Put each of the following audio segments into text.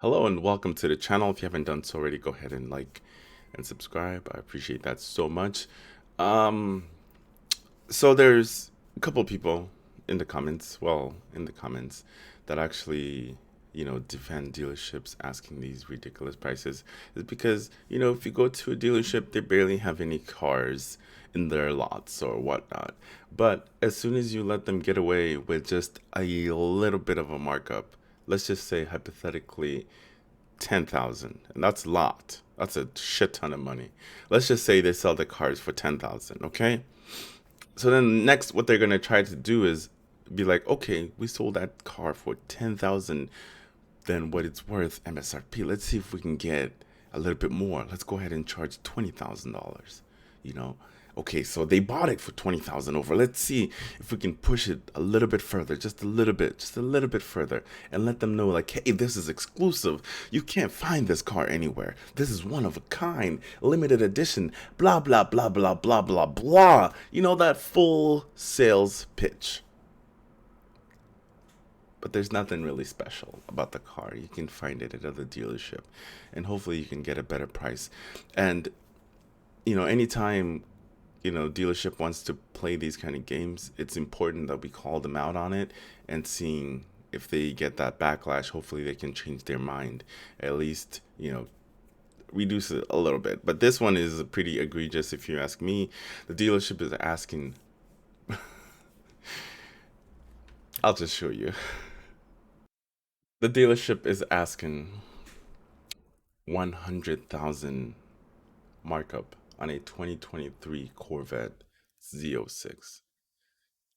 Hello and welcome to the channel. If you haven't done so already, go ahead and like and subscribe. I appreciate that so much. Um, so there's a couple people in the comments, that actually, defend dealerships asking these ridiculous prices. Is because, if you go to a dealership, they barely have any cars in their lots or whatnot. But as soon as you let them get away with just a little bit of a markup, let's just say hypothetically 10,000, and that's a lot. That's a shit ton of money. Let's just say they sell the cars for 10,000, okay? So then next what they're going to try to do is be like, "Okay, we sold that car for 10,000 than what it's worth MSRP. Let's see if we can get a little bit more. Let's go ahead and charge $20,000." You know, okay, so they bought it for 20,000 over. Let's see if we can push it a little bit further, just a little bit further, and let them know, like, hey, this is exclusive. You can't find this car anywhere. This is one of a kind, limited edition, blah, blah, blah, blah, blah, blah, blah. You know, that full sales pitch. But there's nothing really special about the car. You can find it at other dealership, and hopefully you can get a better price. And anytime dealership wants to play these kind of games, it's important that we call them out on it and seeing if they get that backlash. Hopefully they can change their mind, at least reduce it a little bit. But this one is pretty egregious if you ask me. The dealership is asking, I'll just show you. The dealership is asking 100,000 markup on a 2023 Corvette Z06.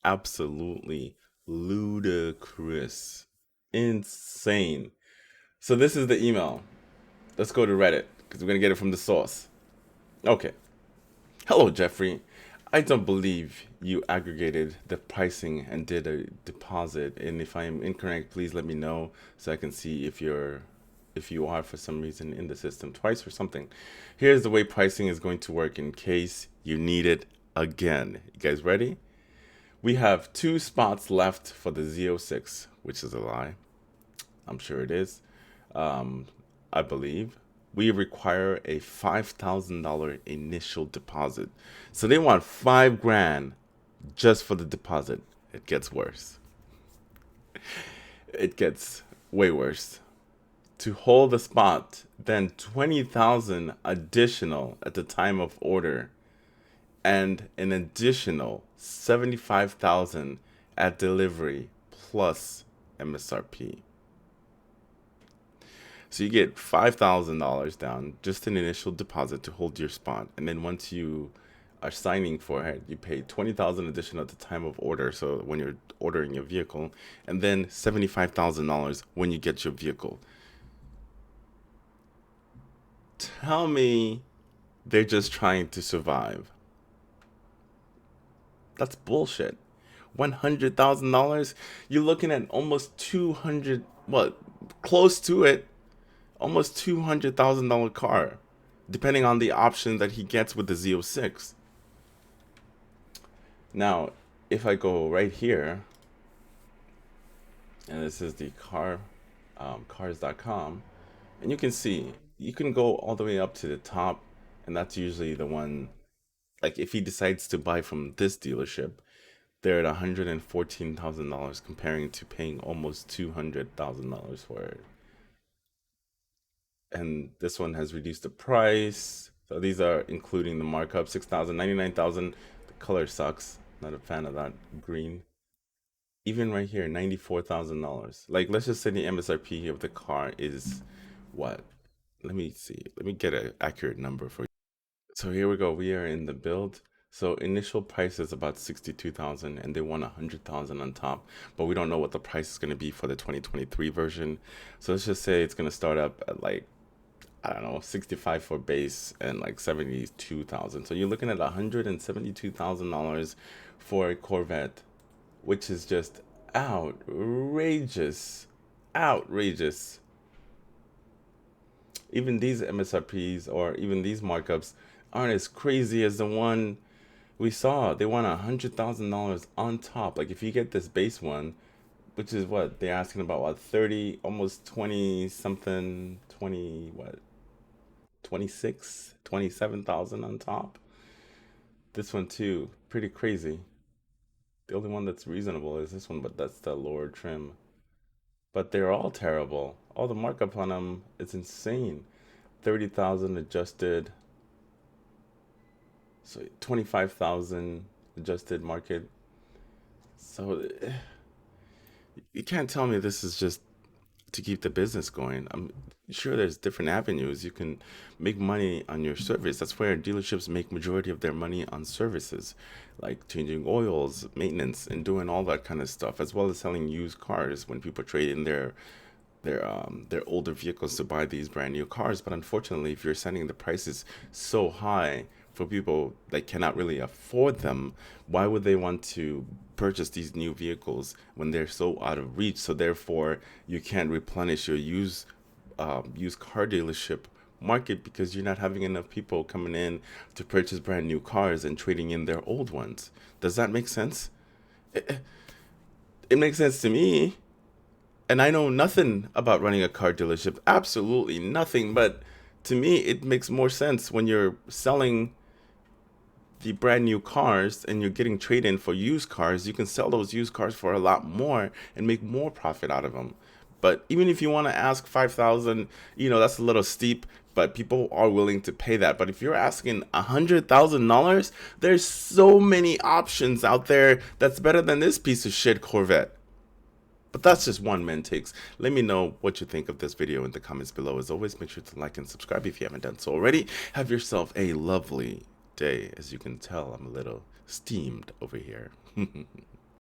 Absolutely ludicrous. Insane. So this is the email. Let's go to Reddit because we're going to get it from the source. Okay. Hello, Jeffrey. I don't believe you aggregated the pricing and did a deposit. And if I am incorrect, please let me know so I can see if you are for some reason in the system twice or something. Here's the way pricing is going to work in case you need it again. You guys ready? We have 2 spots left for the Z06, which is a lie. I'm sure it is. I believe. We require a $5,000 initial deposit. So they want 5 grand just for the deposit. It gets worse. It gets way worse. To hold the spot, then 20,000 additional at the time of order, and an additional 75,000 at delivery plus MSRP. So you get $5,000 down, just an initial deposit to hold your spot, and then once you are signing for it, you pay 20,000 additional at the time of order. So when you're ordering your vehicle, and then $75,000 when you get your vehicle. Tell me they're just trying to survive. That's bullshit. $100,000? You're looking at almost 200, what, close to it, almost $200,000 car, depending on the option that he gets with the Z06. Now, if I go right here, and this is the cars.com, and you can see you can go all the way up to the top, and that's usually the one. Like if he decides to buy from this dealership, they're at $114,000 comparing to paying almost $200,000 for it. And this one has reduced the price. So these are including the markup, 6,000, 99,000. The color sucks. Not a fan of that green. Even right here, $94,000. Like let's just say the MSRP of the car is what? Let me see. Let me get an accurate number for you. So here we go. We are in the build. So initial price is about 62,000 and they want 100,000 on top, but we don't know what the price is going to be for the 2023 version. So let's just say it's going to start up at like, I don't know, 65 for base and like 72,000. So you're looking at $172,000 for a Corvette, which is just outrageous. Outrageous. Even these MSRPs or even these markups aren't as crazy as the one we saw. They want $100,000 on top. Like if you get this base one, which is what they're asking about, what, 30, almost 20 something, 20, what, 26, 27,000 on top. This one too, pretty crazy. The only one that's reasonable is this one, but that's the lower trim. But they're all terrible. All the markup on them, it's insane. 30,000 adjusted, so 25,000 adjusted market. So you can't tell me this is just to keep the business going. I'm sure there's different avenues you can make money on your service. That's where dealerships make majority of their money on services, like changing oils, maintenance, and doing all that kind of stuff, as well as selling used cars when people trade in their older vehicles to buy these brand new cars. But unfortunately, if you're setting the prices so high for people that cannot really afford them, why would they want to purchase these new vehicles when they're so out of reach? So therefore, you can't replenish your used car dealership market because you're not having enough people coming in to purchase brand new cars and trading in their old ones. Does that make sense? It makes sense to me. And I know nothing about running a car dealership, absolutely nothing. But to me, it makes more sense when you're selling the brand new cars and you're getting trade in for used cars. You can sell those used cars for a lot more and make more profit out of them. But even if you want to ask 5,000, that's a little steep, but people are willing to pay that. But if you're asking $100,000, there's so many options out there that's better than this piece of shit Corvette. But that's just one man takes. Let me know what you think of this video in the comments below. As always, make sure to like and subscribe if you haven't done so already. Have yourself a lovely day. As you can tell, I'm a little steamed over here.